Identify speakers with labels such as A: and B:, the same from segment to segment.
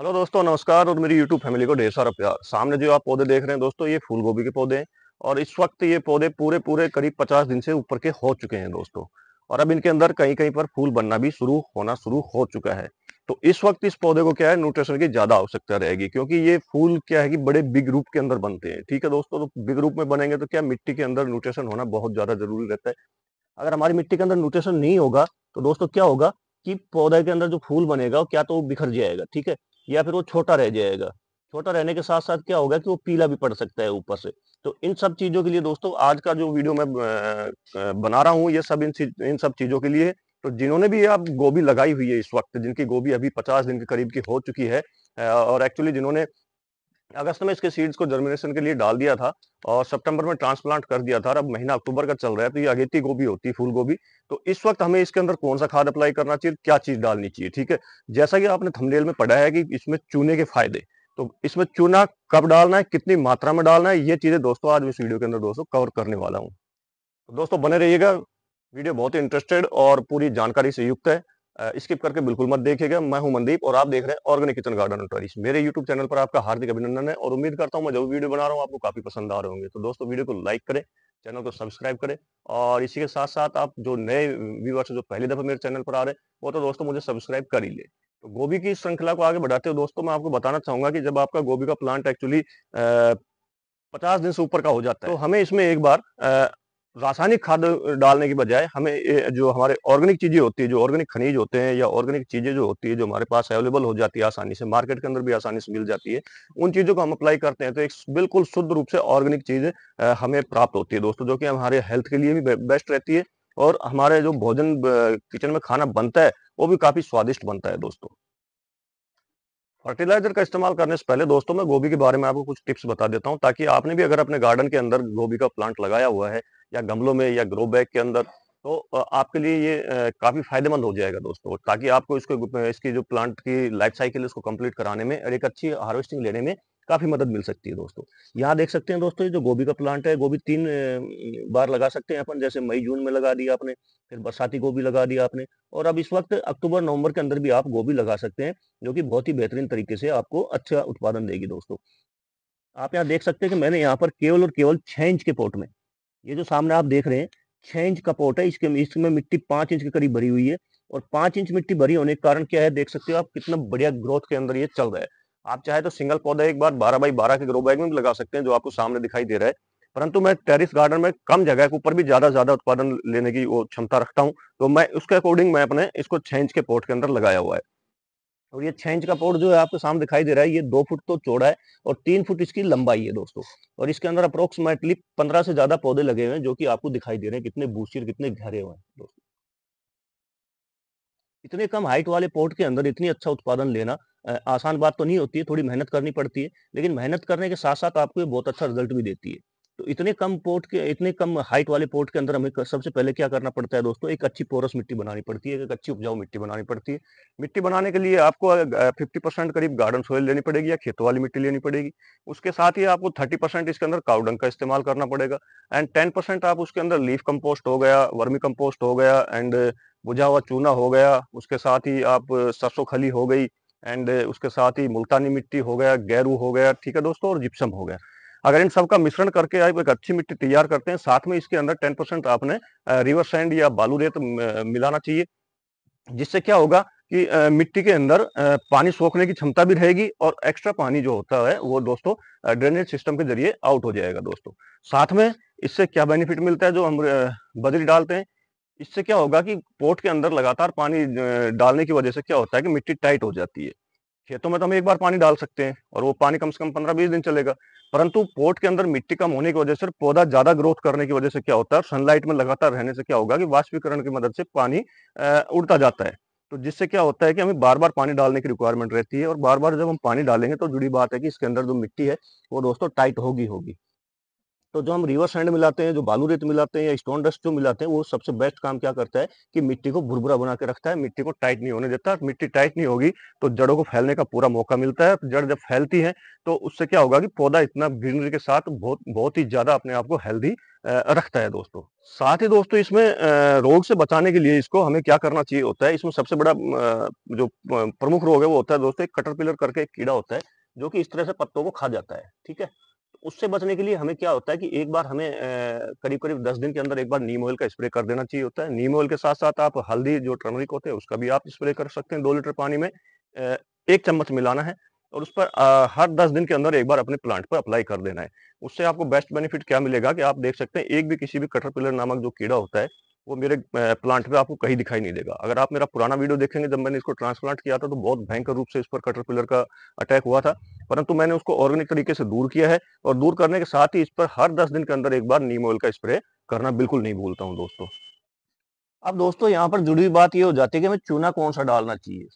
A: Hello दोस्तों, नमस्कार और मेरी यूट्यूब फैमिली को ढेर सारा प्यार। सामने जो आप पौधे देख रहे हैं दोस्तों, ये फूल गोभी के पौधे हैं और इस वक्त ये पौधे पूरे पूरे करीब 50 दिन से ऊपर के हो चुके हैं दोस्तों। और अब इनके अंदर कहीं कहीं पर फूल बनना भी शुरू हो चुका है। तो इस वक्त इस पौधे को क्या है, न्यूट्रिशन की ज्यादा आवश्यकता रहेगी, क्योंकि ये फूल क्या है कि बड़े बिग रूप के अंदर बनते हैं। ठीक है दोस्तों, तो बिग रूप में बनेंगे तो क्या मिट्टी के अंदर न्यूट्रिशन होना बहुत ज्यादा जरूरी रहता है। अगर हमारी मिट्टी के अंदर न्यूट्रिशन नहीं होगा तो दोस्तों क्या होगा कि पौधे के अंदर जो फूल बनेगा वो क्या तो वो बिखर जाएगा, ठीक है, या फिर वो छोटा रह जाएगा। छोटा रहने के साथ साथ क्या होगा कि वो पीला भी पड़ सकता है ऊपर से। तो इन सब चीजों के लिए दोस्तों आज का जो वीडियो मैं बना रहा हूँ, ये सब इन सब चीजों के लिए है। तो जिन्होंने भी आप गोभी लगाई हुई है इस वक्त, जिनकी गोभी अभी 50 दिन के करीब की हो चुकी है, और एक्चुअली जिन्होंने अगस्त में इसके सीड्स को जर्मिनेशन के लिए डाल दिया था और सितंबर में ट्रांसप्लांट कर दिया था, और अब महीना अक्टूबर का चल रहा है, तो ये अगेती गोभी होती है, फूल गोभी। तो इस वक्त हमें इसके अंदर कौन सा खाद अप्लाई करना चाहिए, क्या चीज डालनी चाहिए, ठीक है। जैसा कि आपने थंबनेल में पढ़ा है कि इसमें चूने के फायदे, तो इसमें चूना कब डालना है, कितनी मात्रा में डालना है, ये चीजें दोस्तों आज इस वीडियो के अंदर दोस्तों कवर करने वाला हूँ। तो दोस्तों बने रहिएगा, वीडियो बहुत ही इंटरेस्टेड और पूरी जानकारी से युक्त है। स्किप करके बिल्कुल मत देखिएगा। मैं हूं मनदीप और आप देख रहे हैं organic kitchen garden and terrace. मेरे यूट्यूब चैनल पर आपका हार्दिक अभिनंदन है और उम्मीद करता हूं मैं जो भी वीडियो बना रहा हूं आपको काफी पसंद आ रहे होंगे। तो दोस्तों वीडियो को लाइक करें, चैनल को सब्सक्राइब करें, और इसी के साथ साथ आप जो नए व्यूअर्स जो पहली दफा मेरे चैनल पर आ रहे हैं वो तो दोस्तों मुझे सब्सक्राइब कर ही ले। तो गोभी की श्रृंखला को आगे बढ़ाते हुए दोस्तों मैं आपको बताना चाहूंगा कि जब आपका गोभी का प्लांट एक्चुअली 50 दिन से ऊपर का हो जाता है, तो हमें इसमें एक बार रासायनिक खाद डालने की बजाय हमें जो हमारे ऑर्गेनिक चीजें होती है, जो ऑर्गेनिक खनिज होते हैं या ऑर्गेनिक चीजें जो होती है, जो हमारे पास अवेलेबल हो जाती है, आसानी से मार्केट के अंदर भी आसानी से मिल जाती है, उन चीजों को हम अप्लाई करते हैं तो एक बिल्कुल शुद्ध रूप से ऑर्गेनिक चीज हमें प्राप्त होती है दोस्तों, जो कि हमारे हेल्थ के लिए भी बेस्ट रहती है। और हमारे जो भोजन किचन में खाना बनता है वो भी काफी स्वादिष्ट बनता है दोस्तों। फर्टिलाइजर का इस्तेमाल करने से पहले दोस्तों मैं गोभी के बारे में आपको कुछ टिप्स बता देता हूं, ताकि आपने भी अगर अपने गार्डन के अंदर गोभी का प्लांट लगाया हुआ है या गमलों में या ग्रो बैग के अंदर, तो आपके लिए ये काफी फायदेमंद हो जाएगा दोस्तों, ताकि आपको इसको इसकी जो प्लांट की लाइफ साइकिल है उसको कंप्लीट कराने में और एक अच्छी हार्वेस्टिंग लेने में काफी मदद मिल सकती है दोस्तों। यहाँ देख सकते हैं दोस्तों, ये जो गोभी का प्लांट है, गोभी 3 बार लगा सकते हैं अपन। जैसे मई जून में लगा दिया आपने, फिर बरसाती गोभी लगा दिया आपने, और अब इस वक्त अक्टूबर नवंबर के अंदर भी आप गोभी लगा सकते हैं, जो कि बहुत ही बेहतरीन तरीके से आपको अच्छा उत्पादन देगी दोस्तों। आप यहाँ देख सकते हैं कि मैंने यहाँ पर केवल और केवल 6 इंच के पोट में, ये जो सामने आप देख रहे हैं, 6 इंच का पोट है, इसके इसमें मिट्टी 5 इंच के करीब भरी हुई है। और 5 इंच मिट्टी भरी होने के कारण क्या है, देख सकते हो आप कितना बढ़िया ग्रोथ के अंदर ये चल रहा है। आप चाहे तो सिंगल पौधा एक बार 12 बाई 12 के ग्रो बैग में भी लगा सकते हैं, जो आपको सामने दिखाई दे रहा है। परंतु मैं टेरिस गार्डन में कम जगह के ऊपर भी ज्यादा उत्पादन लेने की वो क्षमता रखता हूँ, तो मैं उसके अकॉर्डिंग मैं अपने इसको 6 इंच के पोट के अंदर लगाया हुआ है। और ये 6 इंच का पोर्ट जो है आपके सामने दिखाई दे रहा है, ये 2 फुट तो चौड़ा है और 3 फुट इसकी लंबाई है दोस्तों। और इसके अंदर अप्रोक्सीमेटली 15 से ज्यादा पौधे लगे हुए हैं, जो कि आपको दिखाई दे रहे हैं कितने बूस्टर कितने गहरे हुए हैं दोस्तों। इतने कम हाइट वाले पोर्ट के अंदर इतनी अच्छा उत्पादन लेना आसान बात तो नहीं होती है, थोड़ी मेहनत करनी पड़ती है, लेकिन मेहनत करने के साथ साथ आपको ये बहुत अच्छा रिजल्ट भी देती है। तो इतने कम हाइट वाले पोर्ट के अंदर हमें सबसे पहले क्या करना पड़ता है दोस्तों, एक अच्छी पोरस मिट्टी बनानी पड़ती है, एक अच्छी उपजाऊ मिट्टी बनानी पड़ती है। मिट्टी बनाने के लिए आपको 50% करीब गार्डन सोइल लेनी पड़ेगी या खेतों वाली मिट्टी लेनी पड़ेगी। उसके साथ ही आपको 30% इसके अंदर काउडंग का इस्तेमाल करना पड़ेगा, एंड 10% आप उसके अंदर लीफ कंपोस्ट हो गया, वर्मी कंपोस्ट हो गया, एंड बुझा हुआ चूना हो गया, उसके साथ ही आप सरसों खली हो गई, एंड उसके साथ ही मुल्तानी मिट्टी हो गया, गैरू हो गया, ठीक है दोस्तों, और जिप्सम हो गया। अगर इन सब का मिश्रण करके आप एक अच्छी मिट्टी तैयार करते हैं, साथ में इसके अंदर 10% आपने रिवर सैंड या बालू रेत मिलाना चाहिए, जिससे क्या होगा कि मिट्टी के अंदर पानी सोखने की क्षमता भी रहेगी, और एक्स्ट्रा पानी जो होता है वो दोस्तों ड्रेनेज सिस्टम के जरिए आउट हो जाएगा दोस्तों। साथ में इससे क्या बेनिफिट मिलता है, जो हम बजरी डालते हैं, इससे क्या होगा कि पोट के अंदर लगातार पानी डालने की वजह से क्या होता है कि मिट्टी टाइट हो जाती है। खेतों में तो हम एक बार पानी डाल सकते हैं और वो पानी कम से कम 15-20 दिन चलेगा, परंतु पोट के अंदर मिट्टी कम होने की वजह से, पौधा ज्यादा ग्रोथ करने की वजह से क्या होता है, सनलाइट में लगातार रहने से क्या होगा कि वाष्पीकरण की मदद से पानी उड़ता जाता है। तो जिससे क्या होता है कि हमें बार बार पानी डालने की रिक्वायरमेंट रहती है, और बार बार जब हम पानी डालेंगे तो जुड़ी बात है कि इसके अंदर जो मिट्टी है वो दोस्तों टाइट होगी होगी। तो जो हम रिवर सैंड मिलाते हैं, जो बालू रेत मिलाते हैं या स्टोन डस्ट जो मिलाते हैं, वो सबसे बेस्ट काम क्या करता है कि मिट्टी को भुरभुरा बना के रखता है, मिट्टी को टाइट नहीं होने देता। मिट्टी टाइट नहीं होगी तो जड़ों को फैलने का पूरा मौका मिलता है। जड़ जब फैलती है तो उससे क्या होगा कि पौधा इतना ग्रीनरी के साथ बहुत बहुत ही ज्यादा अपने आप को हेल्दी रखता है दोस्तों। साथ ही दोस्तों इसमें रोग से बचाने के लिए इसको हमें क्या करना चाहिए होता है, इसमें सबसे बड़ा जो प्रमुख रोग है वो होता है दोस्तों एक कटरपिलर करके एक कीड़ा होता है, जो कि इस तरह से पत्तों को खा जाता है। ठीक है, उससे बचने के लिए हमें क्या होता है कि एक बार हमें करीब-करीब 10 दिन के अंदर एक बार नीम ऑयल का स्प्रे कर देना चाहिए होता है। नीम ऑयल के साथ-साथ आप हल्दी जो टर्मरिक होते हैं उसका भी आप स्प्रे कर सकते हैं। 2 लीटर पानी में 1 चम्मच मिलाना है और उस पर हर 10 दिन के अंदर एक बार अपने प्लांट पर अप्लाई कर देना है। उससे आपको बेस्ट बेनिफिट क्या मिलेगा कि आप देख सकते हैं एक भी किसी भी कैटरपिलर नामक जो कीड़ा होता है, वो मेरे प्लांट पे आपको कहीं दिखाई नहीं देगा। अगर आप मेरा पुराना वीडियो देखेंगे जब मैंने इसको ट्रांसप्लांट किया था तो बहुत भयंकर रूप से इस पर कैटरपिलर का अटैक हुआ था। परंतु मैंने उसको ऑर्गेनिक तरीके से दूर किया है और दूर करने के साथ ही इस पर हर 10 दिन के अंदर एक बार नीम ऑयल का स्प्रे करना बिल्कुल नहीं भूलता हूँ दोस्तों। अब दोस्तों यहाँ पर जुड़ी हुई बात ये हो जाती है कि हमें चूना कौन-सा डालना चाहिए।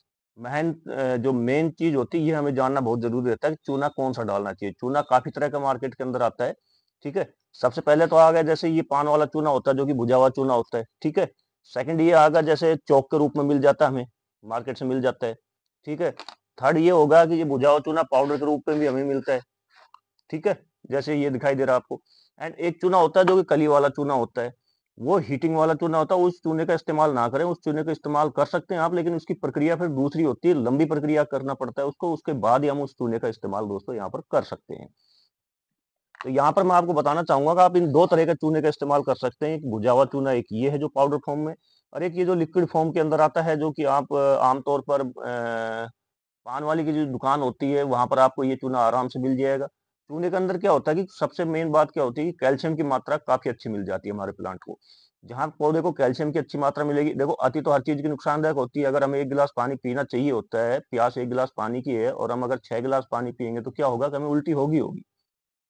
A: जो मेन चीज़ होती है ये हमें जानना बहुत ज़रूरी रहता है कि चूना कौन-सा डालना चाहिए। चूना काफ़ी तरह का मार्केट के अंदर आता है, ठीक है? सबसे पहले तो आ गया जैसे ये पान वाला चूना होता है जो कि भुजा हुआ चूना होता है, ठीक है? सेकंड ये आ गया जैसे चॉक के रूप में मिल जाता है हमें, मार्केट से मिल जाता है, ठीक है? थर्ड ये होगा कि ये भुजा हुआ चूना पाउडर के रूप में भी हमें मिलता है, ठीक है? जैसे ये दिखाई दे रहा है आपको। एंड एक चूना होता है जो कि कली वाला चूना होता है। वो हीटिंग वाला चूना होता है, उस चूने का इस्तेमाल ना करें, उस चूने का इस्तेमाल कर सकते हैं आप, लेकिन उसकी प्रक्रिया फिर दूसरी होती है, लंबी प्रक्रिया करना पड़ता है उसको, उसके बाद ही हम उस चूने का इस्तेमाल दोस्तों यहाँ पर कर सकते हैं। तो यहाँ पर मैं आपको बताना चाहूँगा कि आप इन 2 तरह के चूने का इस्तेमाल कर सकते हैं। एक भुजा हुआ चूना एक ये है जो पाउडर फॉर्म में और एक ये जो लिक्विड फॉर्म के अंदर आता है जो कि आप आमतौर पर पान वाली की जो दुकान होती है, वहाँ पर आपको ये चूना आराम से मिल जाएगा। चूने के अंदर क्या होता है कि सबसे मेन बात क्या होती है कि कैल्शियम की मात्रा काफ़ी अच्छी मिल जाती है हमारे प्लांट को। जहाँ पौधे को कैल्शियम की अच्छी मात्रा मिलेगी, देखो अति तो हर चीज़ की नुकसानदायक होती है। अगर हमें 1 गिलास पानी पीना चाहिए होता है, प्यास 1 गिलास पानी की है और हम अगर 6 गिलास पानी पिएँगे तो क्या होगा कि हमें उल्टी होगी होगी।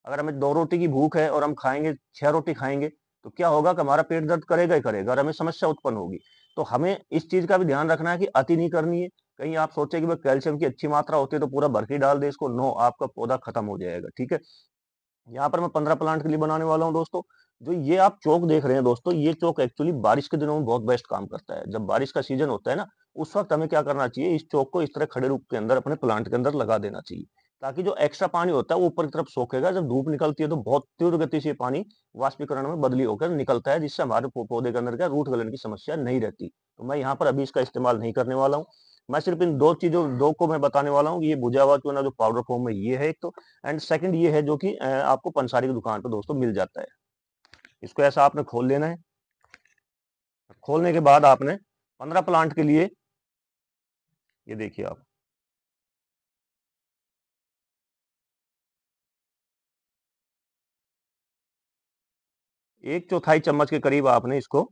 A: अगर हमें 2 रोटी की भूख है और हम खाएँगे 6 रोटी खाएँगे, तो क्या होगा कि हमारा पेट दर्द करेगा ही करेगा और हमें समस्या उत्पन्न होगी। तो हमें इस चीज़ का भी ध्यान रखना है कि अति नहीं करनी है। कहीं आप सोचे कि भई कैल्शियम की अच्छी मात्रा होती है तो पूरा भर के ही डाल दें इसको, नो आपका पौधा खत्म हो जाएगा, ठीक है? यहाँ पर मैं 15 प्लांट के लिए बनाने वाला हूँ दोस्तों। जो ये आप चौक देख रहे हैं दोस्तों, ये चौक एक्चुअली बारिश के दिनों में बहुत बेस्ट काम करता है। जब बारिश का सीज़न होता है ना, उस वक़्त हमें क्या करना चाहिए, इस चौक को इस तरह खड़े रूप के अंदर अपने प्लांट के अंदर लगा देना चाहिए। ताकि जो एक्स्ट्रा पानी होता है वो ऊपर की तरफ सोखेगा, जब धूप निकलती है तो बहुत तीव्र गति से ये पानी वाष्पीकरण में बदली होकर निकलता है, जिससे हमारे पौधे के अंदर क्या रूट गलन की समस्या नहीं रहती। तो मैं यहाँ पर अभी इसका इस्तेमाल नहीं करने वाला हूँ। मैं सिर्फ़ इन 2 चीज़ों 2 को मैं बताने वाला हूँ, ये भुजा हुआ चूना जो पाउडर फॉर्म में ये है एक तो एंड सेकंड ये है जो कि आपको पंसारी की दुकान पे दोस्तों मिल जाता है। इसको ऐसा आपने खोल लेना है। खोलने के बाद आपने 15 प्लांट के लिए ये देखिए आप 1/4 चम्मच के करीब आपने इसको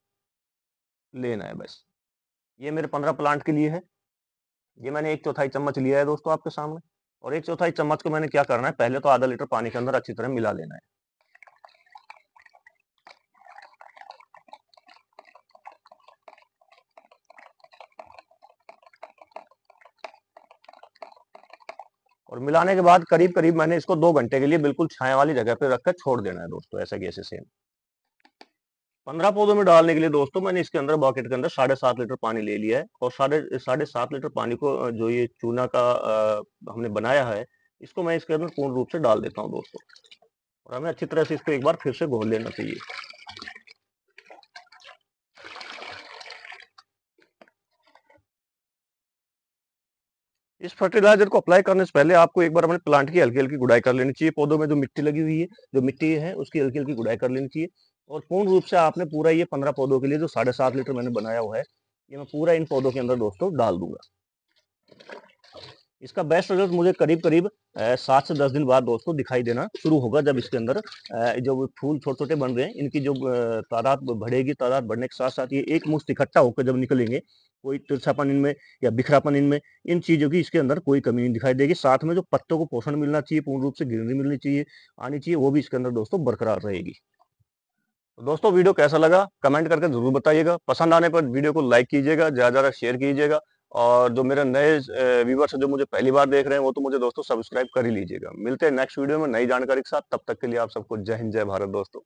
A: लेना है बस। ये मेरे 15 प्लांट के लिए है। ये मैंने 1/4 चम्मच लिया है दोस्तों आपके सामने और 1/4 चम्मच को मैंने क्या करना है, पहले तो आधा लीटर पानी के अंदर अच्छी तरह मिला लेना है। और मिलाने के बाद करीब-करीब मैंने इसको 2 घंटे के लिए बिल्कुल छाया वाली जगह पे रख कर छोड़ देना है दोस्तों, ऐसा की ऐसे सेम। 15 पौधों में डालने के लिए दोस्तों मैंने इसके अंदर बकेट के अंदर 7.5 लीटर पानी ले लिया है और साढ़े 7 लीटर पानी को जो ये चूना का हमने बनाया है, इसको मैं इसके अंदर पूर्ण रूप से डाल देता हूँ दोस्तों और हमें अच्छी तरह से इसको एक बार फिर से घोल लेना चाहिए। इस फर्टिलाइजर को अप्लाई करने से पहले आपको एक बार अपने प्लांट की हल्की-हल्की गुड़ाई कर लेनी चाहिए। पौधों में जो मिट्टी लगी हुई है, जो मिट्टी है उसकी हल्की-हल्की गुड़ाई कर लेनी चाहिए और पूर्ण रूप से आपने पूरा ये 15 पौधों के लिए जो 7.5 लीटर मैंने बनाया हुआ है, ये मैं पूरा इन पौधों के अंदर दोस्तों डाल दूँगा। इसका बेस्ट रिजल्ट मुझे करीब-करीब 7 से 10 दिन बाद दोस्तों दिखाई देना शुरू होगा, जब इसके अंदर जो फूल छोटे-छोटे बन रहे हैं, इनकी जो तादाद बढ़ेगी, तादाद बढ़ने के साथ-साथ ये एक मुश्त इकट्ठा होकर जब निकलेंगे, कोई तिरछापन इनमें या बिखरापन इनमें, इन चीज़ों की इसके अंदर कोई कमी नहीं दिखाई देगी। साथ में जो पत्तों को पोषण मिलना चाहिए, पूर्ण रूप से ग्रीनरी मिलनी चाहिए, आनी चाहिए, वो भी इसके अंदर दोस्तों बरकरार रहेगी। तो दोस्तों वीडियो कैसा लगा कमेंट करके ज़रूर बताइएगा। पसंद आने पर वीडियो को लाइक कीजिएगा, ज़्यादा से ज़्यादा शेयर कीजिएगा और जो मेरे नए व्यूवर्स हैं जो मुझे पहली बार देख रहे हैं वो तो मुझे दोस्तों सब्सक्राइब कर ही लीजिएगा। मिलते हैं नेक्स्ट वीडियो में नई जानकारी के साथ, तब तक के लिए आप सबको जय हिंद, जय भारत दोस्तों।